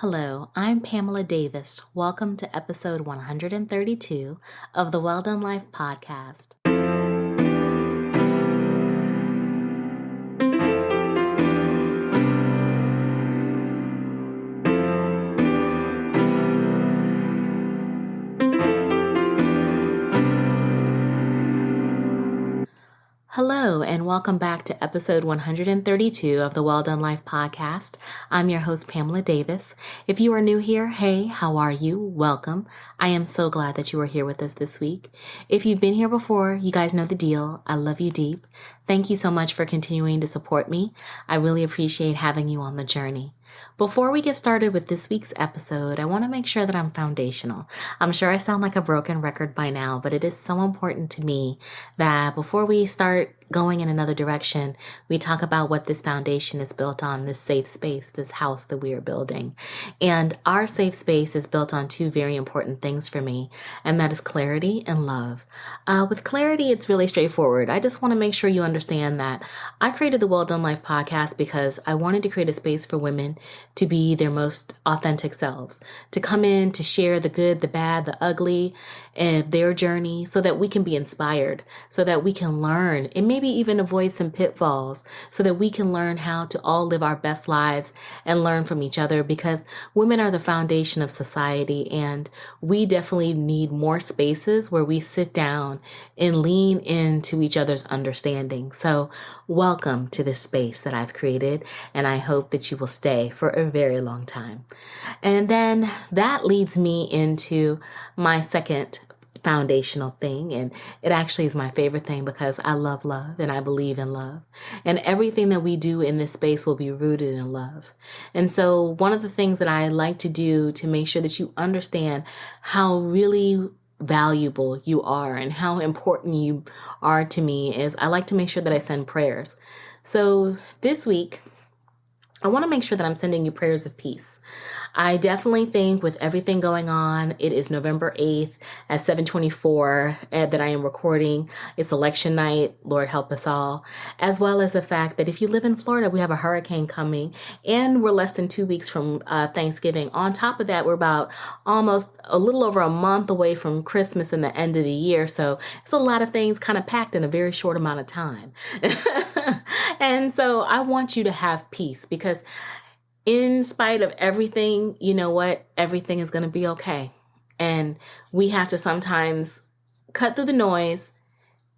Hello, I'm Pamela Davis. Welcome to episode 132 of the Well Done Life podcast. Hello, and welcome back to episode 132 of the Well Done Life podcast. I'm your host, Pamela Davis. If you are new here, hey, how are you? Welcome. I am so glad that you are here with us this week. If you've been here before, you guys know the deal. I love you deep. Thank you so much for continuing to support me. I really appreciate having you on the journey. Before we get started with this week's episode, I want to make sure that I'm foundational. I'm sure I sound like a broken record by now, but it is so important to me that before we start going in another direction, we talk about what this foundation is built on, this safe space, this house that we are building. And our safe space is built on two very important things for me, and that is clarity and love. With clarity, it's really straightforward. I just want to make sure you understand that I created the Well Done Life podcast because I wanted to create a space for women to be their most authentic selves, to come in, to share the good, the bad, the ugly, and their journey so that we can be inspired, so that we can learn and maybe even avoid some pitfalls, so that we can learn how to all live our best lives and learn from each other, because women are the foundation of society, and we definitely need more spaces where we sit down and lean into each other's understanding. So welcome to this space that I've created, and I hope that you will stay for a very long time. And then that leads me into my second foundational thing, and it actually is my favorite thing because I love love and I believe in love, and everything that we do in this space will be rooted in love. And so one of the things that I like to do to make sure that you understand how really valuable you are and how important you are to me is I like to make sure that I send prayers. So this week, I want to make sure that I'm sending you prayers of peace. I definitely think with everything going on, it is November 8th at 7:24 that I am recording. It's election night. Lord help us all. As well as the fact that if you live in Florida, we have a hurricane coming and we're less than 2 weeks from Thanksgiving. On top of that, we're about almost a little over a month away from Christmas and the end of the year. So it's a lot of things kind of packed in a very short amount of time. And so I want you to have peace because in spite of everything, you know what? Everything is going to be okay. And we have to sometimes cut through the noise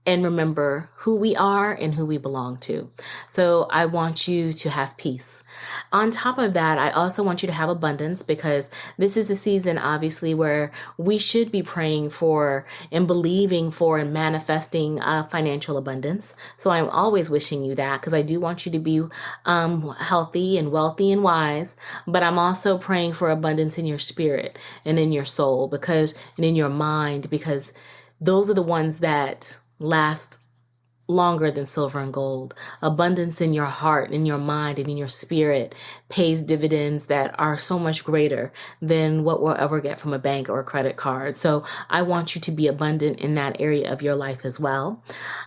and remember who we are and who we belong to. So I want you to have peace. On top of that, I also want you to have abundance because this is a season, obviously, where we should be praying for and believing for and manifesting financial abundance. So I'm always wishing you that because I do want you to be healthy and wealthy and wise, but I'm also praying for abundance in your spirit and in your soul and in your mind, because those are the ones that last longer than silver and gold. Abundance in your heart, in your mind, and in your spirit pays dividends that are so much greater than what we'll ever get from a bank or a credit card. So I want you to be abundant in that area of your life as well.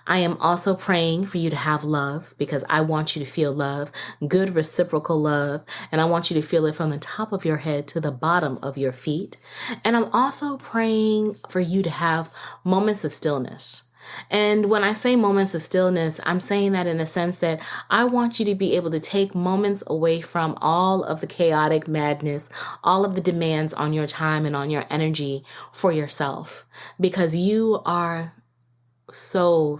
I am also praying for you to have love because I want you to feel love, good reciprocal love, and I want you to feel it from the top of your head to the bottom of your feet. And I'm also praying for you to have moments of stillness. And when I say moments of stillness, I'm saying that in the sense that I want you to be able to take moments away from all of the chaotic madness, all of the demands on your time and on your energy for yourself, because you are so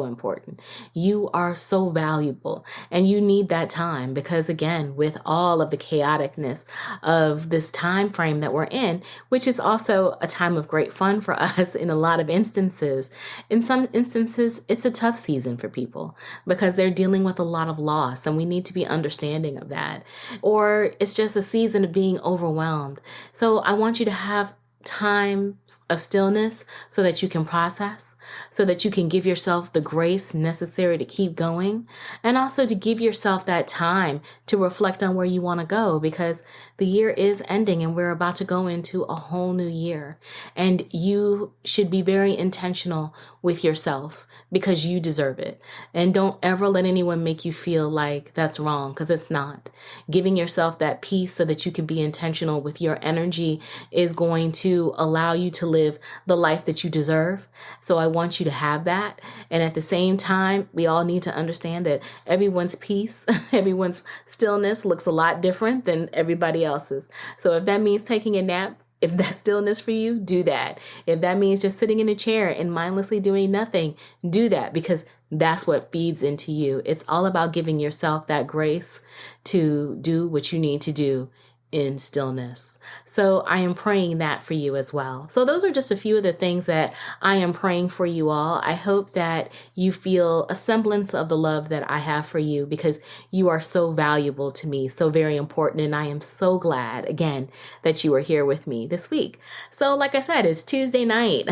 important. You are so valuable and you need that time because, again, with all of the chaoticness of this time frame that we're in, which is also a time of great fun for us in a lot of instances. In some instances, it's a tough season for people because they're dealing with a lot of loss and we need to be understanding of that. Or it's just a season of being overwhelmed. So I want you to have time of stillness so that you can process. so that you can give yourself the grace necessary to keep going, and also to give yourself that time to reflect on where you want to go, because the year is ending and we're about to go into a whole new year. And you should be very intentional with yourself because you deserve it. And don't ever let anyone make you feel like that's wrong, because it's not. Giving yourself that peace so that you can be intentional with your energy is going to allow you to live the life that you deserve. So I want you to have that. And at the same time, we all need to understand that everyone's peace, everyone's stillness looks a lot different than everybody else's. So if that means taking a nap, if that's stillness for you, do that. If that means just sitting in a chair and mindlessly doing nothing, do that, because that's what feeds into you. It's all about giving yourself that grace to do what you need to do in stillness. So I am praying that for you as well. So those are just a few of the things that I am praying for you all. I hope that you feel a semblance of the love that I have for you, because you are so valuable to me, so very important. And I am so glad, again, that you are here with me this week. So like I said, it's Tuesday night,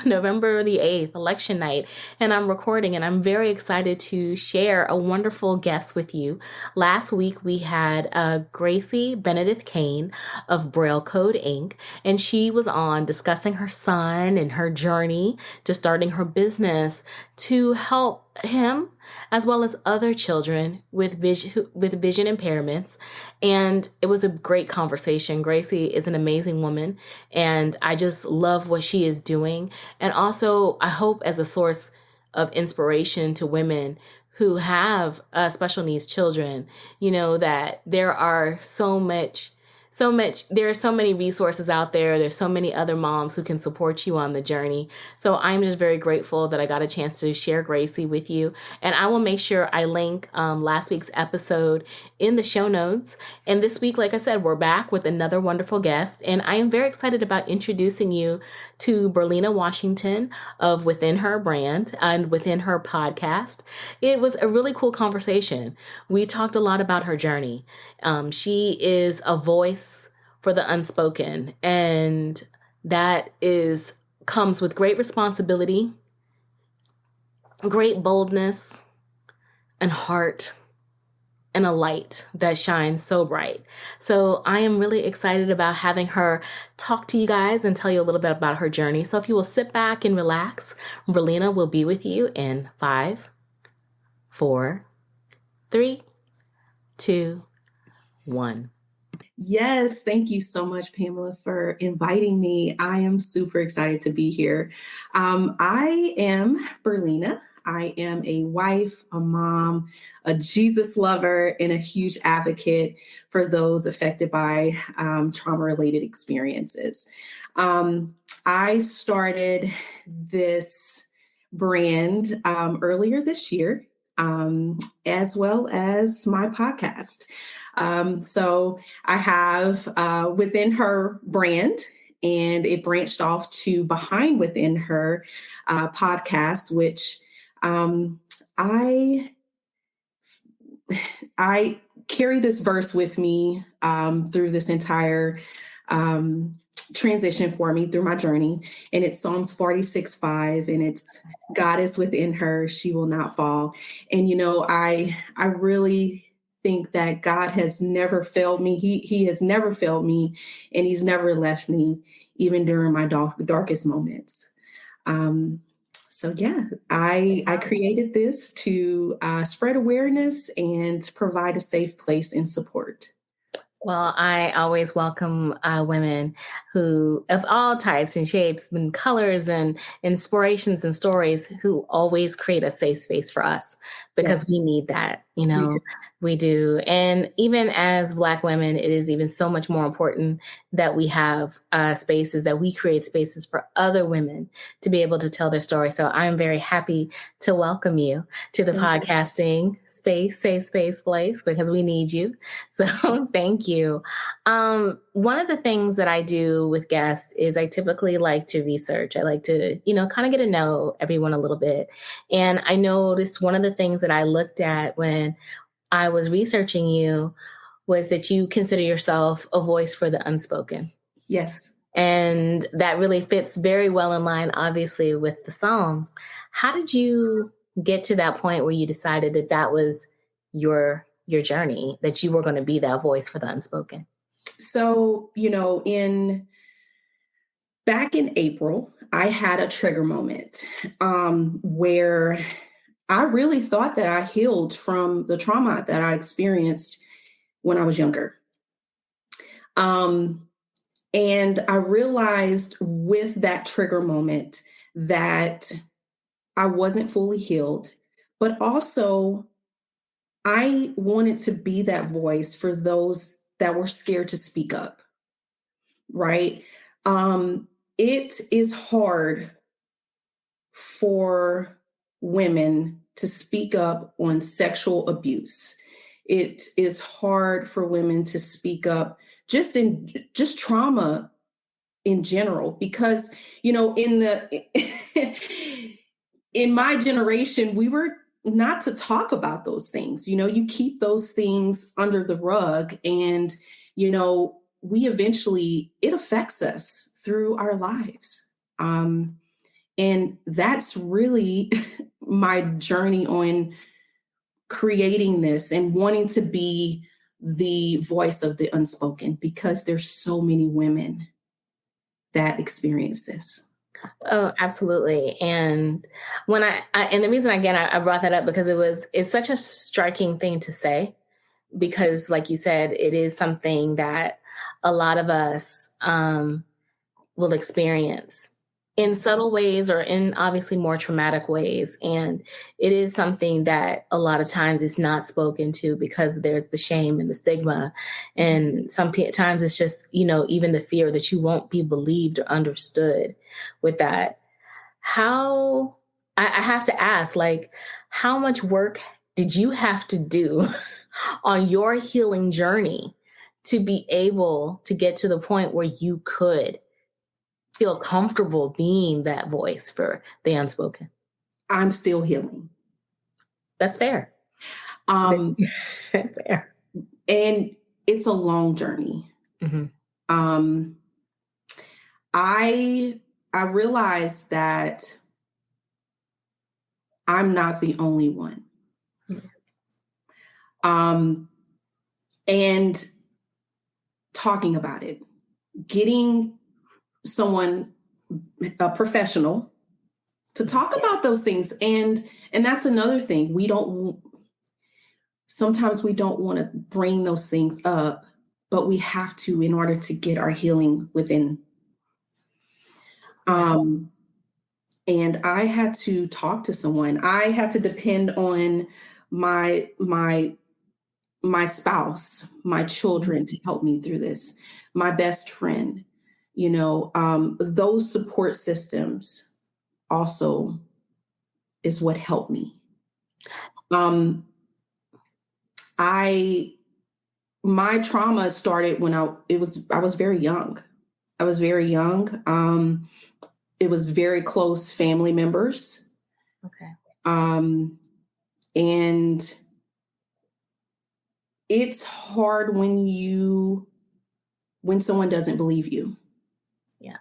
November the 8th, election night, and I'm recording, and I'm very excited to share a wonderful guest with you. Last week, we had Gracie Benedict Kane of Braille Code Inc. And she was on discussing her son and her journey to starting her business to help him as well as other children with vision impairments. And it was a great conversation. Gracie is an amazing woman, and I just love what she is doing. And also, I hope as a source of inspiration to women who have special needs children, that there are there are so many resources out there. There's so many other moms who can support you on the journey. So I'm just very grateful that I got a chance to share Gracie with you. And I will make sure I link last week's episode in the show notes. And this week, like I said, we're back with another wonderful guest. And I am very excited about introducing you to Berlina Washington of Within Her Brand and Within Her podcast. It was a really cool conversation. We talked a lot about her journey. She is a voice for the unspoken, and that comes with great responsibility, great boldness, and heart, and a light that shines so bright. So I am really excited about having her talk to you guys and tell you a little bit about her journey. So if you will sit back and relax, Berlina will be with you in 5, 4, 3, 2, 1. Yes, thank you so much, Pamela, for inviting me. I am super excited to be here. I am Berlina. I am a wife, a mom, a Jesus lover, and a huge advocate for those affected by trauma-related experiences. I started this brand earlier this year, as well as my podcast. So I have Within Her Brand, and it branched off to Behind Within Her podcast, which I carry this verse with me through this entire transition for me through my journey. And it's Psalms 46:5, and it's God is within her, she will not fall. And, I really think that God has never failed me. He has never failed me, and he's never left me, even during my darkest moments. So yeah, I created this to spread awareness and provide a safe place and support. Well, I always welcome women who, of all types and shapes and colors and inspirations and stories, who always create a safe space for us, because we need that, we do. And even as Black women, it is even so much more important that we have spaces, that we create spaces for other women to be able to tell their story. So I'm very happy to welcome you to the podcasting space, safe space place, because we need you. So thank you. One of the things that I do with guests is I typically like to research. I like to, kind of get to know everyone a little bit. And I noticed one of the things that I looked at when I was researching you was that you consider yourself a voice for the unspoken. Yes. And that really fits very well in line, obviously, with the Psalms. How did you get to that point where you decided that that was your journey, that you were going to be that voice for the unspoken? So, in back in April, I had a trigger moment where I really thought that I healed from the trauma that I experienced when I was younger. Um, and I realized with that trigger moment that I wasn't fully healed, but also I wanted to be that voice for those that were scared to speak up, right? It is hard for women to speak up on sexual abuse. It is hard for women to speak up just trauma in general because in the in my generation we were not to talk about those things. You keep those things under the rug, and we eventually, it affects us through our lives. And that's really my journey on creating this and wanting to be the voice of the unspoken, because there's so many women that experience this. Oh, absolutely. And when and the reason again I brought that up because it's such a striking thing to say, because like you said, it is something that a lot of us will experience in subtle ways or in obviously more traumatic ways. And it is something that a lot of times is not spoken to because there's the shame and the stigma. And times it's just, even the fear that you won't be believed or understood with that. How, I have to ask, like, how much work did you have to do on your healing journey to be able to get to the point where you could feel comfortable being that voice for the unspoken? I'm still healing. That's fair. Um, That's fair. and it's a long journey. Mm-hmm. I realized that I'm not the only one. Mm-hmm. And talking about it, getting someone, a professional, to talk about those things. And that's another thing. Sometimes we don't want to bring those things up, but we have to in order to get our healing within. And I had to talk to someone. I had to depend on my spouse, my children to help me through this, my best friend. Those support systems also is what helped me. My trauma started when I was very young. I was very young. It was very close family members. Okay. And it's hard when someone doesn't believe you. Yeah.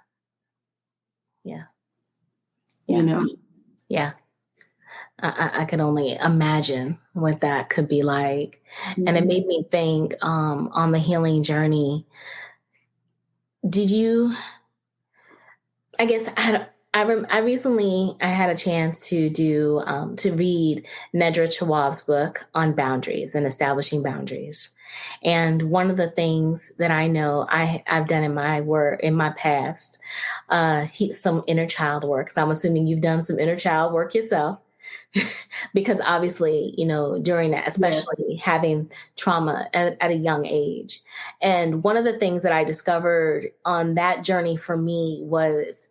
Yeah. Yeah. I could only imagine what that could be like. Mm-hmm. And it made me think on the healing journey, did you, I guess I recently had a chance to read Nedra Tawwab's book on boundaries and establishing boundaries. And one of the things that I know I've done in my work in my past, some inner child work. So I'm assuming you've done some inner child work yourself. Because obviously, during that, especially having trauma at a young age. And one of the things that I discovered on that journey for me was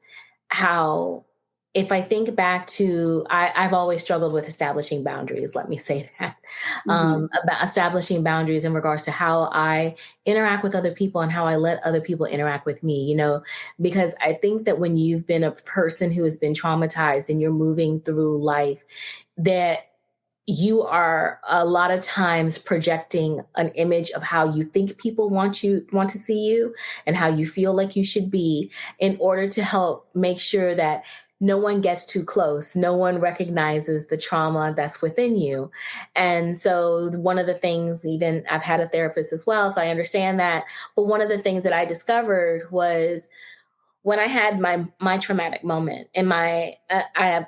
how, if I think back to, I've always struggled with establishing boundaries, let me say that, about establishing boundaries in regards to how I interact with other people and how I let other people interact with me, because I think that when you've been a person who has been traumatized and you're moving through life, that you are a lot of times projecting an image of how you think people want to see you and how you feel like you should be in order to help make sure that no one gets too close. No one recognizes the trauma that's within you. And so one of the things, even I've had a therapist as well, so I understand that. But one of the things that I discovered was when I had my traumatic moment in my, I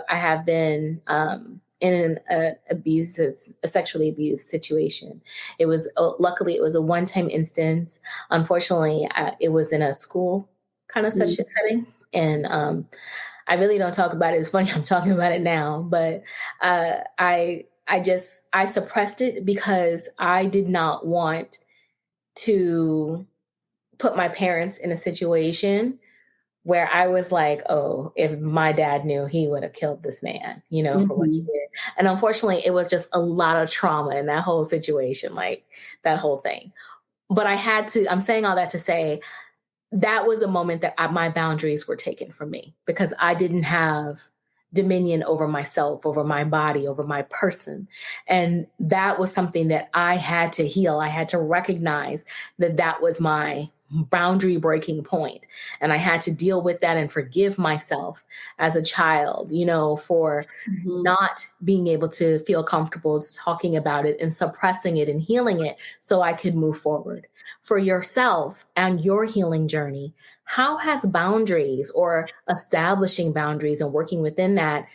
have been in a sexually abused situation. It was luckily it was a one-time instance. Unfortunately, it was in a school kind of such a setting, and I really don't talk about it. It's funny I'm talking about it now, but I suppressed it because I did not want to put my parents in a situation where I was like, oh, if my dad knew, he would have killed this man, for what he did. And unfortunately, it was just a lot of trauma in that whole situation, like that whole thing. But I'm saying all that to say, that was a moment that my boundaries were taken from me because I didn't have dominion over myself, over my body, over my person. And that was something that I had to heal. I had to recognize that that was my boundary breaking point. And I had to deal with that and forgive myself as a child, for not being able to feel comfortable talking about it and suppressing it and healing it so I could move forward. For yourself and your healing journey, how has boundaries or establishing boundaries and working within that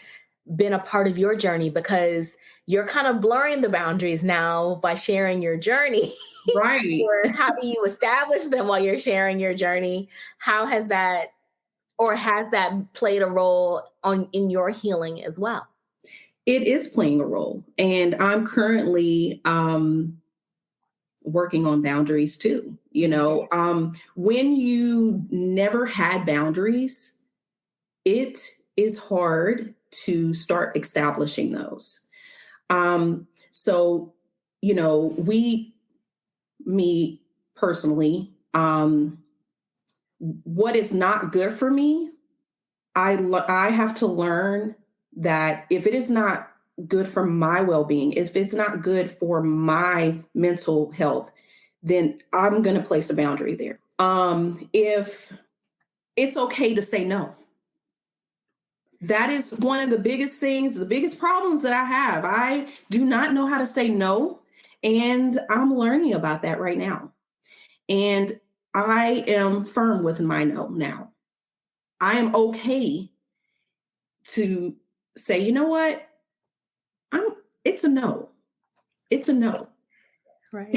been a part of your journey? Because you're kind of blurring the boundaries now by sharing your journey. Right. Or how do you establish them while you're sharing your journey? How has that, or has that played a role in your healing as well? It is playing a role. And I'm currently working on boundaries too. When you never had boundaries, it is hard to start establishing those. So, me personally, what is not good for me, I have to learn that if it is not good for my well-being, if it's not good for my mental health, then I'm going to place a boundary there. If it's okay to say no. That is one of the biggest things, the biggest problems that I have. I do not know how to say no, and I'm learning about that right now. And I am firm with my no now. I am okay to say, you know what? It's a no. It's a no. Right.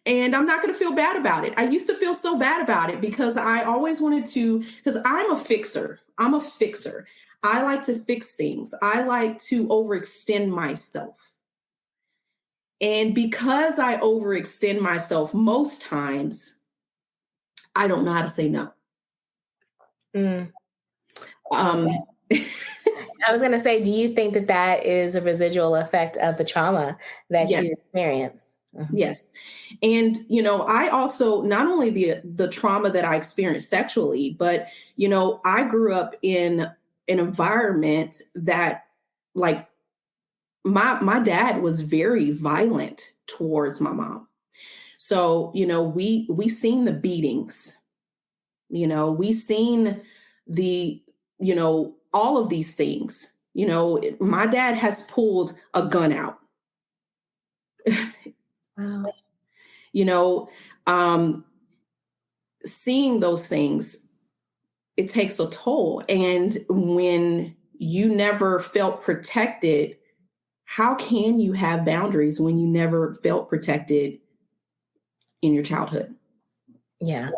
And I'm not going to feel bad about it. I used to feel so bad about it because I always wanted to, because I'm a fixer. I'm a fixer. I like to fix things. I like to overextend myself. And because I overextend myself most times, I don't know how to say no. Mm. Um, I was going to say, do you think that that is a residual effect of the trauma that yes. you experienced? Yes. And, I also, not only the trauma that I experienced sexually, but, I grew up in an environment that, like, my dad was very violent towards my mom. So, we seen the beatings, we seen the, all of these things. My dad has pulled a gun out. Wow. Um, seeing those things, it takes a toll. And when you never felt protected, how can you have boundaries when you never felt protected in your childhood? Yeah.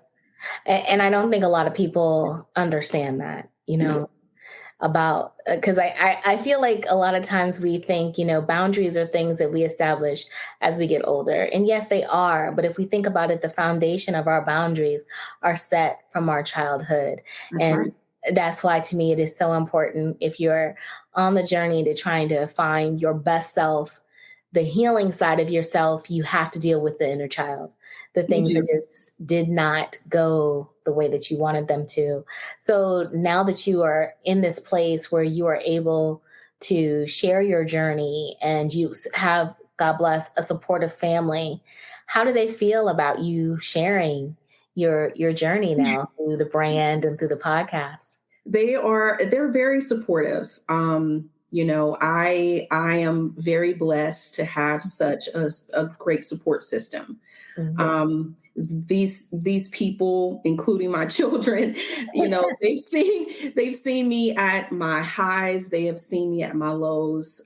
And I don't think a lot of people understand that, No. about, because I feel like a lot of times we think, boundaries are things that we establish as we get older. And yes, they are. But if we think about it, the foundation of our boundaries are set from our childhood. That's And right. that's why, to me, it is so important if you're on the journey to trying to find your best self, the healing side of yourself, you have to deal with the inner child, the You things do. that just did not go the way that you wanted them to. So now that you are in this place where you are able to share your journey, and you have, God bless, a supportive family. How do they feel about you sharing your journey now through the brand and through the podcast? They're very supportive. I am very blessed to have such a great support system. Mhm. These people, including my children, they've seen me at my highs, they have seen me at my lows.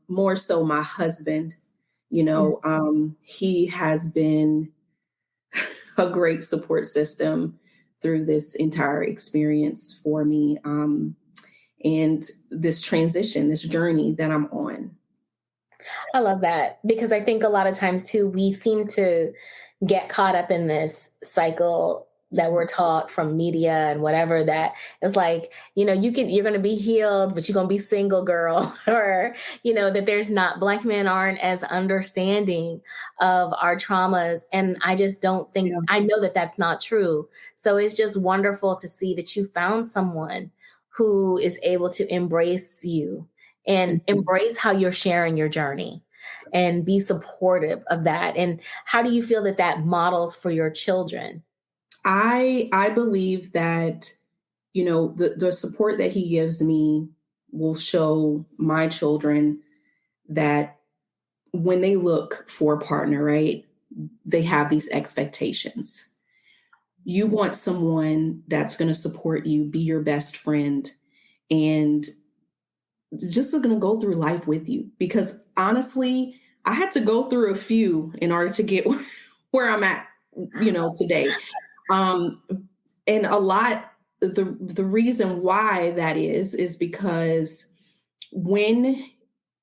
More so my husband, he has been a great support system through this entire experience for me, and this transition, this journey that I'm on. I love that, because I think a lot of times too, we seem to get caught up in this cycle that we're taught from media and whatever, that it's like, you're going to be healed, but you're going to be single, girl, or, that there's not, Black men aren't as understanding of our traumas. And I just don't think, Yeah. I know that that's not true. So it's just wonderful to see that you found someone who is able to embrace you and embrace how you're sharing your journey and be supportive of that. And how do you feel that that models for your children? I believe that, the support that he gives me will show my children that when they look for a partner, right, they have these expectations. You want someone that's going to support you, be your best friend, and just going to go through life with you. Because honestly, I had to go through a few in order to get where I'm at, today. Um, and a lot, the reason why that is because when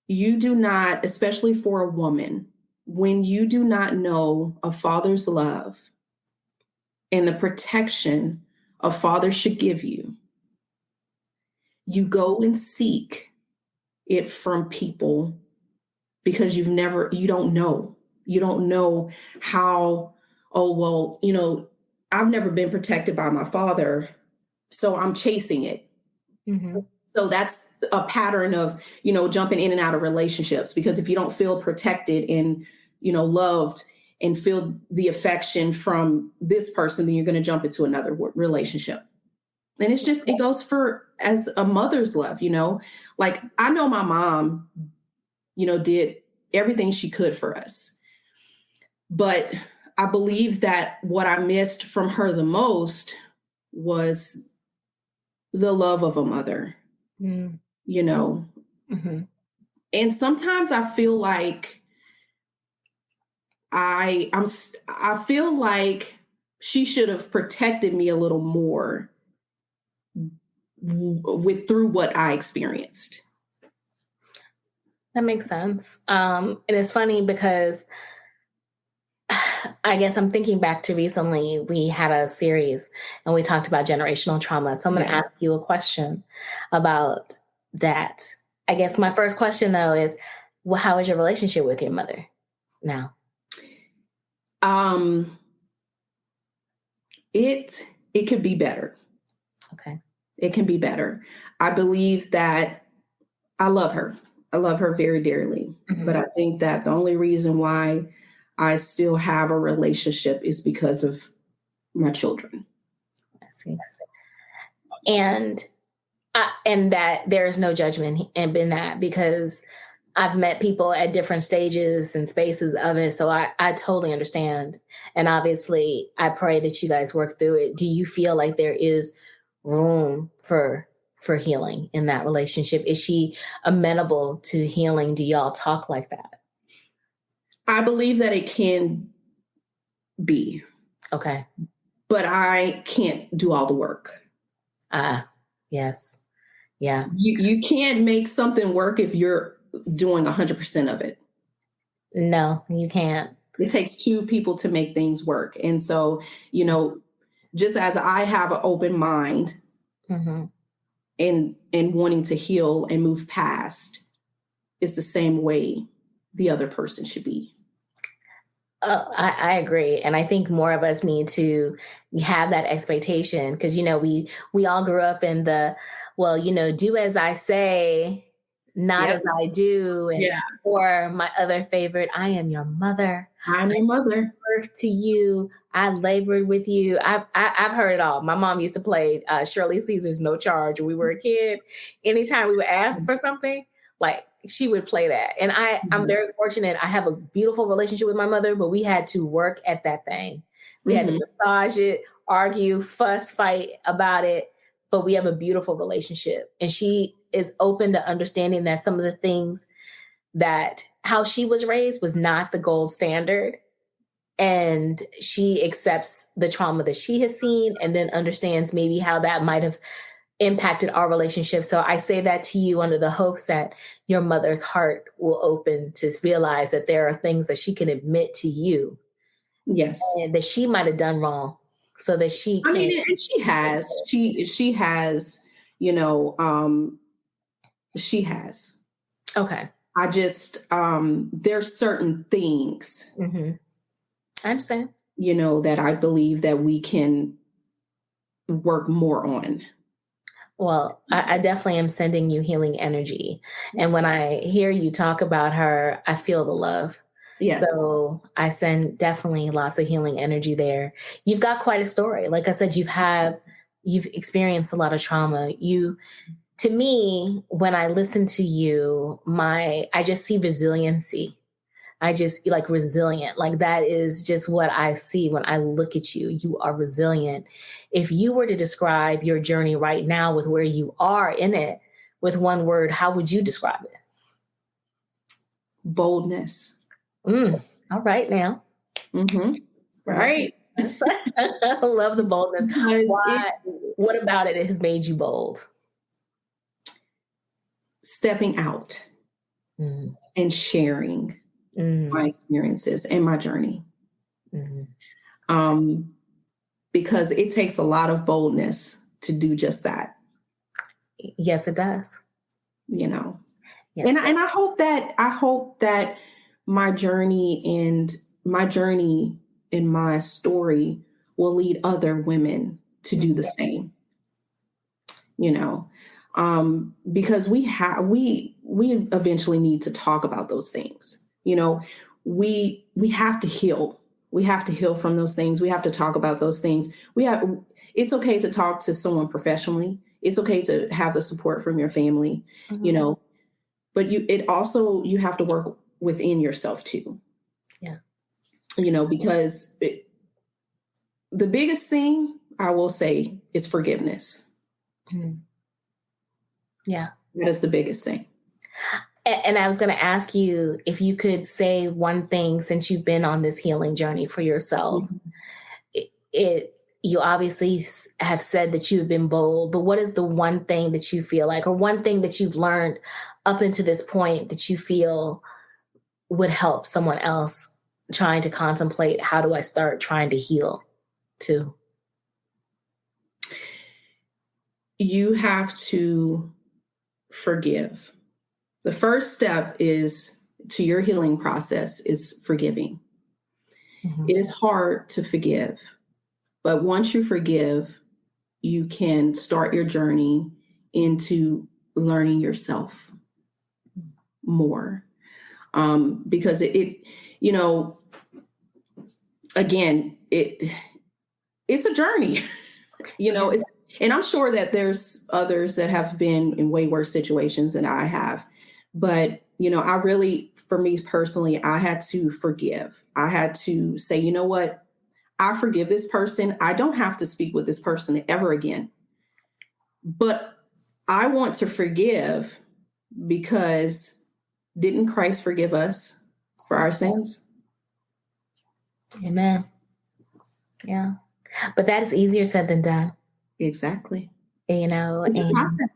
you do not, especially for a woman, when you do not know a father's love and the protection a father should give you, you go and seek it from people because you don't know. You don't know how, oh, well, I've never been protected by my father, so I'm chasing it. Mm-hmm. So that's a pattern of, jumping in and out of relationships, because if you don't feel protected and, loved and feel the affection from this person, then you're going to jump into another relationship. And it goes for as a mother's love, like I know my mom, did everything she could for us. But I believe that what I missed from her the most was the love of a mother, Mm-hmm. you know. Mm-hmm. And sometimes I feel like I feel like she should have protected me a little more through what I experienced. That makes sense. And it's funny because I guess I'm thinking back to recently, we had a series and we talked about generational trauma. So I'm going to Yes. ask you a question about that. I guess my first question though is, well, how is your relationship with your mother now? It could be better. Okay. It can be better. I believe that I love her. I love her very dearly. Mm-hmm. But I think that the only reason why I still have a relationship is because of my children. I see. And that there is no judgment in that, because I've met people at different stages and spaces of it. So I totally understand. And obviously I pray that you guys work through it. Do you feel like there is room for healing in that relationship? Is she amenable to healing? Do y'all talk like that? I believe that it can be. Okay. But I can't do all the work. Yes. Yeah. You can't make something work if you're doing 100% of it. No, you can't. It takes two people to make things work. And so, just as I have an open mind, mm-hmm. and wanting to heal and move past, it's the same way the other person should be. I agree. And I think more of us need to have that expectation, because, we all grew up in the, well, do as I say not Yep. as I do. And Yeah. or my other favorite, I am your mother. I'm your mother. Birth to you. I labored with you. I've heard it all. My mom used to play Shirley Caesar's No Charge when we were a kid. Anytime we would ask for something, like she would play that. And I'm Mhm. very fortunate. I have a beautiful relationship with my mother, but we had to work at that thing. We had to Mhm. massage it, argue, fuss, fight about it. But we have a beautiful relationship. And she is open to understanding that some of the things that how she was raised was not the gold standard. And she accepts the trauma that she has seen and then understands maybe how that might have impacted our relationship. So I say that to you under the hopes that your mother's heart will open to realize that there are things that she can admit to you Yes. and that she might have done wrong so that she I can. mean, and she has, you know, she has. Okay. I just there's certain things, Mm-hmm. I understand. that I believe that we can work more on. Well, I definitely am sending you healing energy. And when Yes. I hear you talk about her, I feel the love. Yes. So I send definitely lots of healing energy there. You've got quite a story. Like I said, you've experienced a lot of trauma. To me, when I listen to you, I just see resiliency. I just like resilient. Like that is just what I see when I look at you. You are resilient. If you were to describe your journey right now with where you are in it with one word, how would you describe it? Boldness. All right now. Mm-hmm. Love Right. I love the boldness. Because Why? What about it has made you bold? stepping out Mm, and sharing my mm, experiences and my journey. mm. Um, because it takes a lot of boldness to do just that, Yes, it does. you know. Yes. And I hope that my journey and my journey in my story will lead other women to do the same, you know. Because we eventually need to talk about those things. We have to heal. We have to heal from those things. We have to talk about those things. It's okay to talk to someone professionally. It's okay to have the support from your family, you Mhm. know, but you have to work within yourself too, Yeah. because the biggest thing I will say is forgiveness. Mm. Yeah. That is the biggest thing. And I was going to ask you if you could say one thing since you've been on this healing journey for yourself. Mhm. You obviously have said that you've been bold, but what is the one thing that you feel like, or one thing that you've learned up until this point that you feel would help someone else trying to contemplate how do I start trying to heal too? You have to forgive. The first step is to your healing process is forgiving. Mhm. It is hard to forgive, but once you forgive, you can start your journey into learning yourself more. Because you know, again, it's a journey. Yeah. And I'm sure that there's others that have been in way worse situations than I have. But, for me personally, I had to forgive. I had to say, you know what? I forgive this person. I don't have to speak with this person ever again. But I want to forgive because didn't Christ forgive us for our sins? Amen. Yeah. But that is easier said than done, Exactly. It's a and process.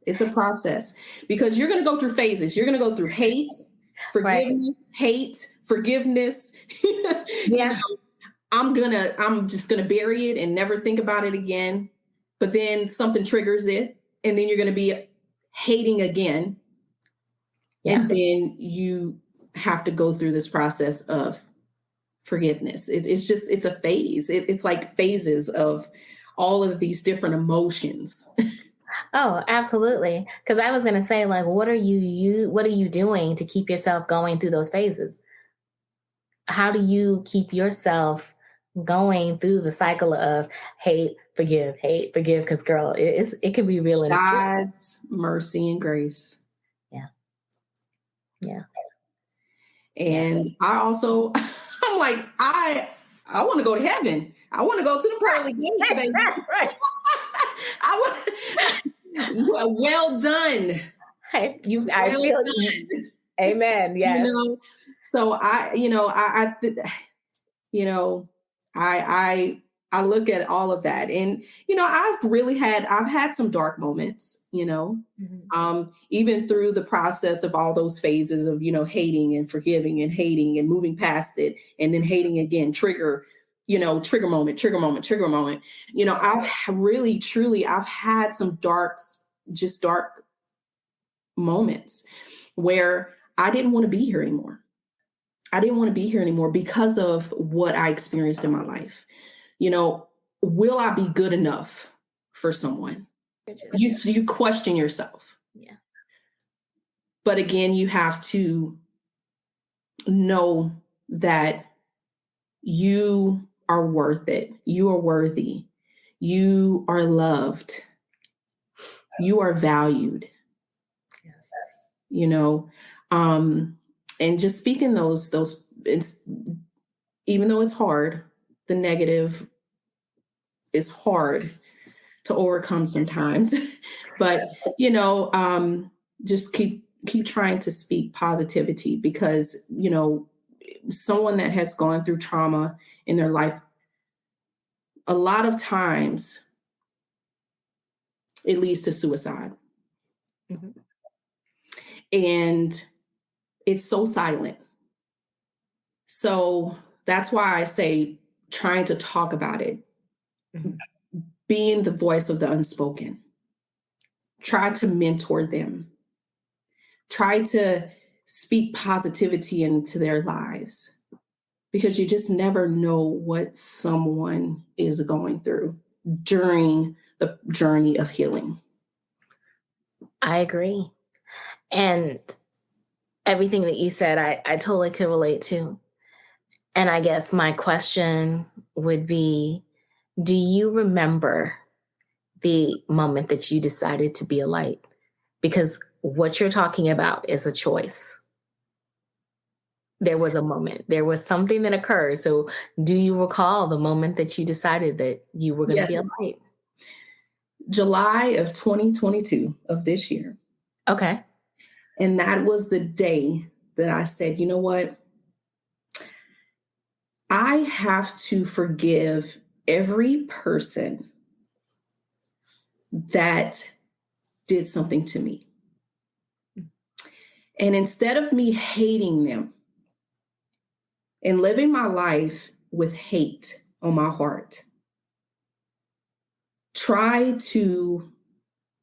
It's a process because you're going to go through phases. You're going to go through right. hate, forgiveness. you Yeah. know, I'm just gonna bury it and never think about it again. But then something triggers it, and then you're gonna be hating again, Yeah. and then you have to go through this process of forgiveness. It's a phase. It's like phases of all of these different emotions. Oh, absolutely. Because I was going to say, like, what are you doing to keep yourself going through those phases? How do you keep yourself going through the cycle of hate, forgive? Because girl, it can be real and it's true. God's mercy and grace. Yeah, yeah, yeah. And I also, I'm like, I want to go to heaven. I want to go to the pearly gates, baby. Right. I well done. Hey, I Well feel you. done. Amen. You Yes. know, so you know, I look at all of that, and I've had some dark moments, Mhm. even through the process of all those phases of hating and forgiving and hating and moving past it, and then hating again, trigger moment, trigger moment, trigger moment. I've had some dark moments where I didn't want to be here anymore. I didn't want to be here anymore because of what I experienced in my life. You know, will I be good enough for someone? You question yourself. Yeah. But again, you have to know that you are worth it. You are worthy. You are loved. You are valued, Yes. you know. And just speaking even though it's hard, the negative is hard to overcome sometimes. But just keep trying to speak positivity, because someone that has gone through trauma in their life, a lot of times it leads to suicide. Mhm. And it's so silent. So that's why I say trying to talk about it, Mhm. being the voice of the unspoken. Try to mentor them. Try to speak positivity into their lives, because you just never know what someone is going through during the journey of healing. I agree. And everything that you said, I totally could relate to. And I guess my question would be, do you remember the moment that you decided to be a light? Because what you're talking about is a choice. There was a moment, there was something that occurred. So, do you recall the moment that you decided that you were going to Yes, be a light? July of 2022 of this year. Okay. And that was the day that I said, you know what? I have to forgive every person that did something to me. And instead of me hating them and living my life with hate on my heart, try to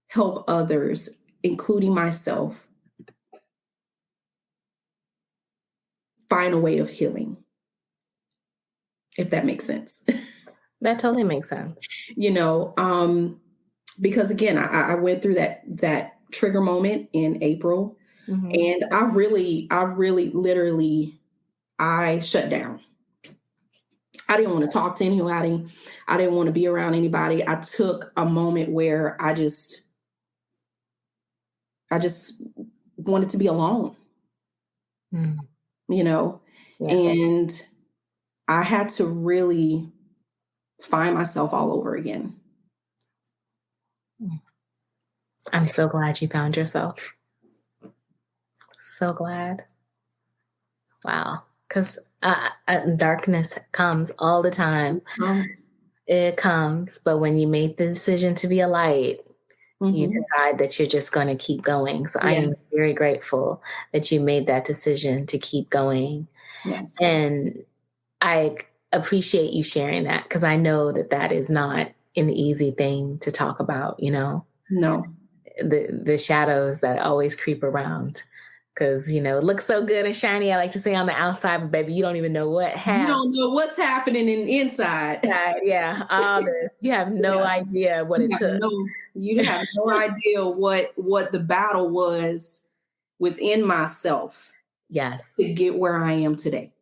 help others, including myself, find a way of healing, if that makes sense. That totally makes sense. you know, because again, I went through that trigger moment in April, Mhm. and literally, I shut down. I didn't want to talk to anybody. I didn't want to be around anybody. I took a moment where I just wanted to be alone, Mm. you know, Yeah. and I had to really find myself all over again. Mm. I'm so glad you found yourself. So glad. Wow. Because darkness comes all the time. Um, It comes. But when you make the decision to be a light, you mhm. decide that you're just going to keep going. So I am Yes, very grateful that you made that decision to keep going. yes, And I appreciate you sharing that, because I know that that is not an easy thing to talk about, no, the shadows that always creep around. Because, it looks so good and shiny. I like to say on the outside, but baby, you don't even know what You happened. don't know what's happening inside. Yeah, all this. You have no Yeah. idea what You it have took. no idea what the battle was within myself Yes. to get where I am today.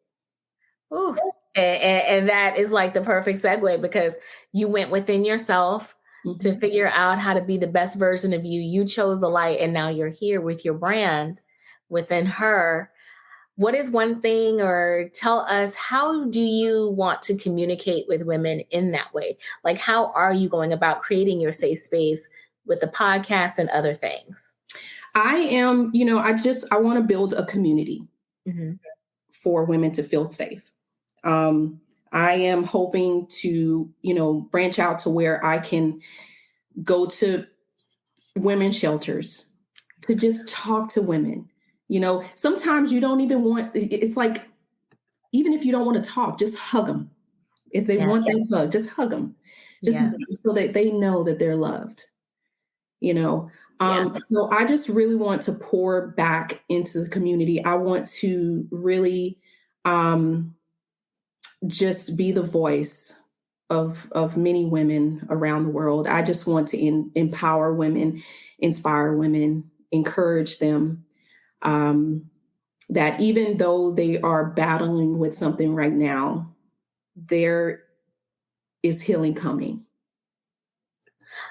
Ooh. And that is like the perfect segue because you went within yourself to Mhm. figure out how to be the best version of you. You chose the light, and now you're here with your brand within her. What is one thing, or tell us, how do you want to communicate with women in that way? Like, how are you going about creating your safe space with the podcast and other things? I am, I want to build a community Mm-hmm. for women to feel safe. Um, I am hoping to, branch out to where I can go to women's shelters to just talk to women. Sometimes you don't even want, it's like, even if you don't want to talk, just hug them. If they Yeah. want that hug, just hug them, just Yeah. so that they know that they're loved. you know Yeah. so I just really want to pour back into the community. I want to really um just be the voice of many women around the world. I just want to empower women, inspire women, encourage them, um that even though they are battling with something right now, there is healing coming.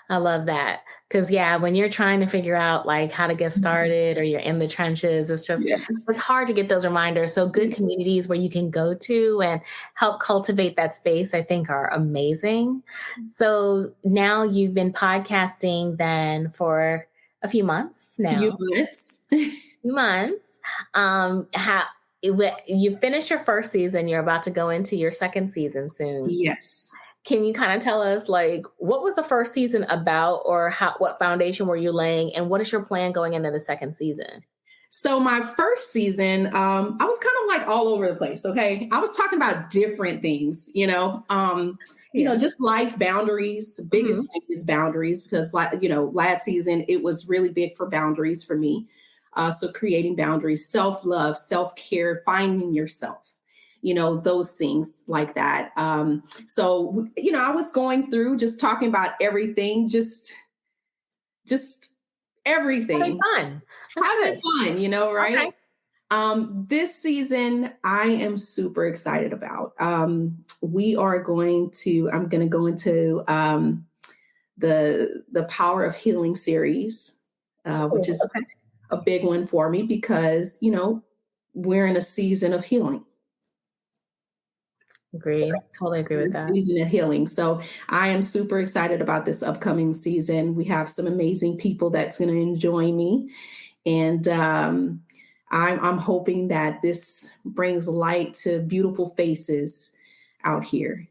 I love that. Because, yeah, when you're trying to figure out like how to get started or you're in the trenches, Yes. it's hard to get those reminders. So, good communities where you can go to and help cultivate that space, I think, are amazing. So, now you've been podcasting then for a few months You now, months. few months. How you finished your first season, you're about to go into your second season soon. Yes. Can you kind of tell us, like, what was the first season about, or what foundation were you laying, and what is your plan going into the second season? So my first season, I was kind of like all over the place. Okay, I was talking about different things, Yeah. just life boundaries. Hmm. Biggest thing is boundaries, because, like, last season it was really big for boundaries for me. So creating boundaries, self love, self care, finding yourself, those things like that. So I was going through just talking about everything, just Having everything, fun. That's having good. fun, right? Okay. This season, I am super excited about. I'm going to go into the Power of Healing series, which Cool. is Okay. a big one for me because, we're in a season of healing. Agree. Totally agree with that. Season of healing. So I am super excited about this upcoming season. We have some amazing people that's going to join me, and I'm hoping that this brings light to beautiful faces out here.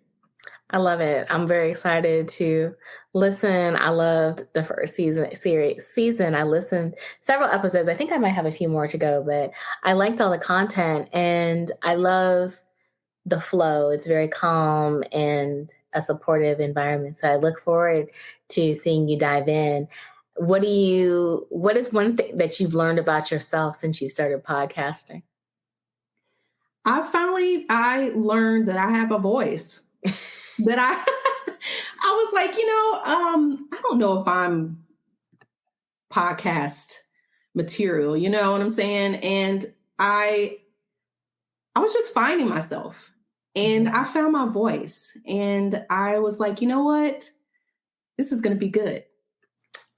I love it. I'm very excited to listen. I loved the first season. I listened several episodes. I think I might have a few more to go, but I liked all the content, and I love the flow. It's very calm and a supportive environment. So I look forward to seeing you dive in. What is one thing that you've learned about yourself since you started podcasting? I learned that I have a voice, that I was like, I don't know if I'm podcast material, you know what I'm saying? And I I was just finding myself, and Mhm. I found my voice, and I was like, you know what? This is going to be good.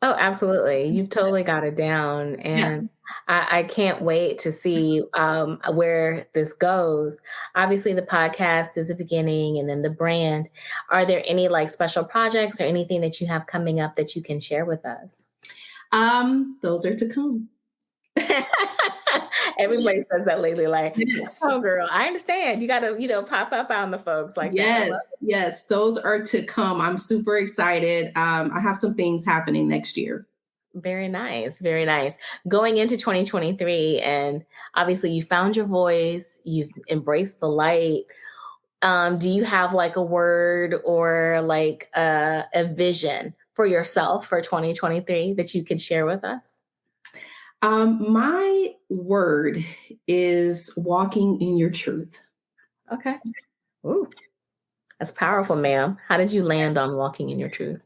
Oh, absolutely. You've totally got it down. Yeah. And I can't wait to see where this goes. Obviously, the podcast is the beginning and then the brand. Are there any like special projects or anything that you have coming up that you can share with us? Those are to come. Everybody says that lately, like, Yes. oh, girl, I understand. You got to, pop up on the folks like that. I love Yes. Yes. Those are to come. I'm super excited. I have some things happening next year. Very nice. Very nice. Going into 2023, and obviously you found your voice, you've embraced the light. Do you have like a word or like a vision for yourself for 2023 that you could share with us? My word is walking in your truth. Okay. Ooh, that's powerful, ma'am. How did you land on walking in your truth?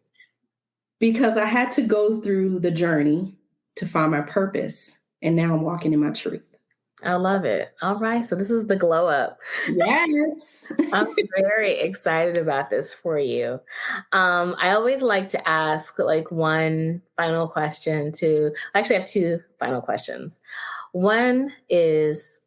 Because I had to go through the journey to find my purpose. And now I'm walking in my truth. I love it. All right. So this is the glow up. Yes. I'm very excited about this for you. I always like to ask like one final question to, I actually have two final questions. One is,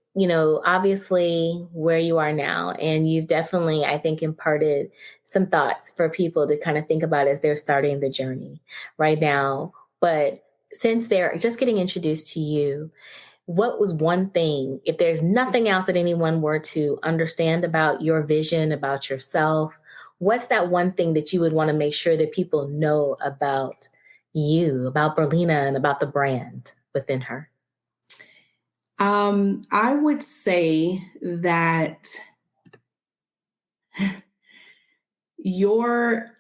obviously where you are now, and you've definitely, I think, imparted some thoughts for people to kind of think about as they're starting the journey right now. But since they're just getting introduced to you, what was one thing, if there's nothing else that anyone were to understand about your vision, about yourself, what's that one thing that you would want to make sure that people know about you, about Berlina, and about the brand within her? I would say that your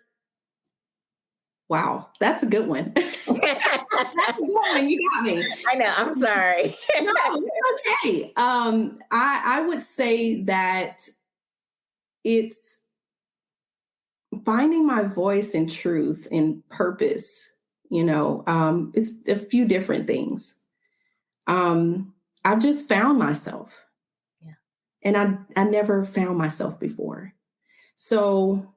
wow, that's a good one. That's a good one. You got me. I know. I'm sorry. No, it's okay. I would say that it's finding my voice and truth and purpose. It's a few different things. I've just found myself, Yeah. and I never found myself before. So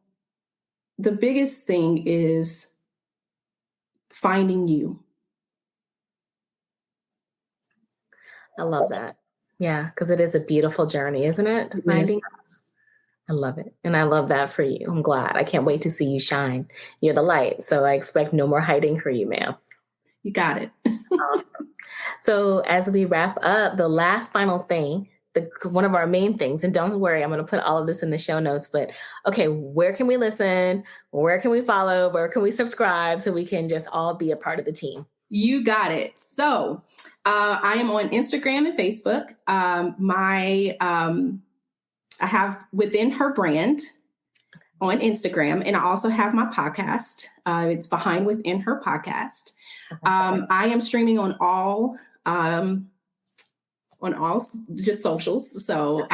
the biggest thing is finding you. I love that. Yeah, because it is a beautiful journey, isn't it? To Yes, finding us. I love it. And I love that for you. I'm glad. I can't wait to see you shine. You're the light. So I expect no more hiding for you, ma'am. you got it. Awesome. So as we wrap up, the last final thing, one of our main things, and don't worry, I'm going to put all of this in the show notes, but okay, where can we listen? Where can we follow? Where can we subscribe so we can just all be a part of the team? You got it. So I am on Instagram and Facebook. I have Within Her Brand on Instagram, and I also have my podcast. It's Behind Within Her Podcast. I am streaming on all just socials. So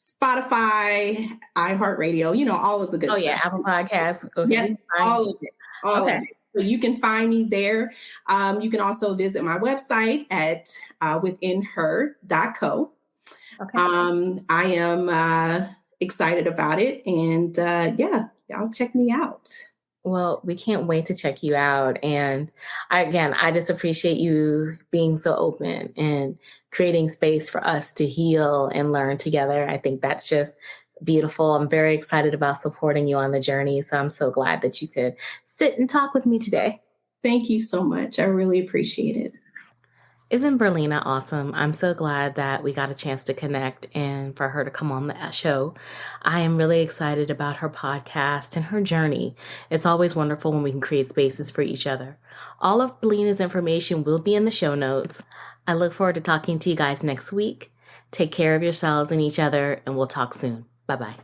Spotify, iHeartRadio, all of the good stuff. Oh yeah, Apple Podcasts. Okay. Yes, all of it. All of it. So you can find me there. You can also visit my website at withinher.co. Okay. I am excited about it. And y'all check me out. Well, we can't wait to check you out. And I just appreciate you being so open and creating space for us to heal and learn together. I think that's just beautiful. I'm very excited about supporting you on the journey. So I'm so glad that you could sit and talk with me today. Thank you so much. I really appreciate it. Isn't Berlina awesome? I'm so glad that we got a chance to connect and for her to come on the show. I am really excited about her podcast and her journey. It's always wonderful when we can create spaces for each other. All of Berlina's information will be in the show notes. I look forward to talking to you guys next week. Take care of yourselves and each other, and we'll talk soon. Bye-bye.